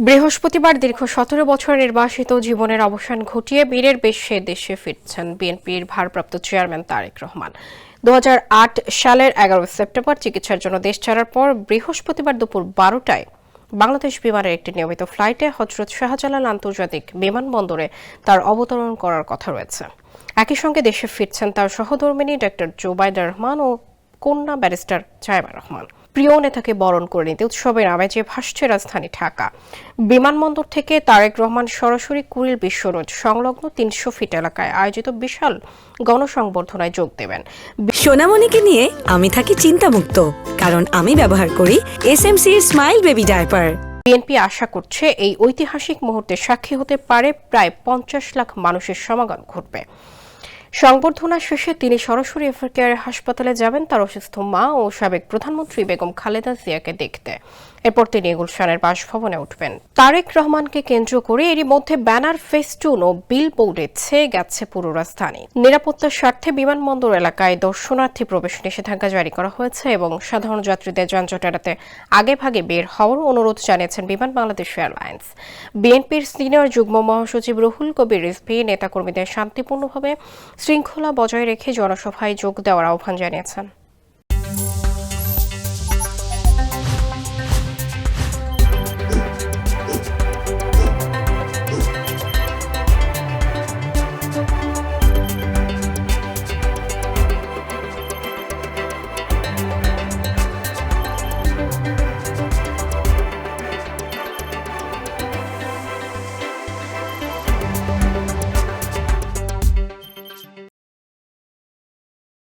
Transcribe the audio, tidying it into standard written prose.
বৃহস্পতিবার দীর্ঘ ১৭ বছর নির্বাসিত জীবনের অবসান ঘটিয়ে বীরের বেশে দেশে ফিরছেন বিএনপির ভারপ্রাপ্ত চেয়ারম্যান তারেক রহমান। ২০০৮ সালের ১১ সেপ্টেম্বর চিকিৎসার জন্য দেশ ছাড়ার পর বৃহস্পতিবার দুপুর ১২টায় বাংলাদেশ বিমানের একটি নিয়মিত ফ্লাইটে হজরত শাহজালাল আন্তর্জাতিক বিমানবন্দরে তার অবতরণ করার কথা রয়েছে। একই সঙ্গে দেশে ফিরছেন তার সহধর্মিণী ডাক্তার জোবাইদা রহমান ও কন্যা ব্যারিস্টার জাইমা রহমান। প্রিয় নেতাকে বরণ করে নিতে উৎসবের আমেজে ভাসছে রাজধানী ঢাকা। বিমানবন্দর থেকে তারেক রহমান সরাসরি কুড়িল বিশ্ব রোড সংলগ্ন ৩০০ ফিট এলাকায় আয়োজিত বিশাল গণসংবর্ধনায় যোগ দেবেন। সোনামণিকে নিয়ে আমি থাকি চিন্তামুক্ত, কারণ আমি ব্যবহার করি এসএমসির স্মাইল বেবি ডায়পার। বিএনপি আশা করছে এই ঐতিহাসিক মুহূর্তে সাক্ষী হতে পারে প্রায় ৫০ লাখ মানুষের সমাগম ঘটবে। সংবর্ধনা শেষে তিনি সরাসরি এফআরকেআর হাসপাতালে যাবেন তার অসুস্থ মা ও সাবেক প্রধানমন্ত্রী বেগম খালেদা জিয়াকে দেখতে। এরপর তিনি গুলশানের বাসভবনে উঠবেন। তারেক রহমানকে কেন্দ্র করে এরই মধ্যে ব্যানার, ফেস্টুন ও বিলবোর্ডে ছেয়ে গেছে পুরো রাজধানী। নিরাপত্তার স্বার্থে বিমানবন্দর এলাকায় দর্শনার্থী প্রবেশ নিষেধাজ্ঞা জারি করা হয়েছে এবং সাধারণ যাত্রীদের যানজট এড়াতে আগেভাগে বের হওয়ার অনুরোধ জানিয়েছেন বিমান বাংলাদেশ এয়ারলাইন্স। বিএনপির সিনিয়র যুগ্ম মহাসচিব রুহুল কবির রিজভী নেতাকর্মীদের শান্তিপূর্ণভাবে শৃঙ্খলা বজায় রেখে জনসভায় যোগ দেওয়ার আহ্বান জানিয়েছেন।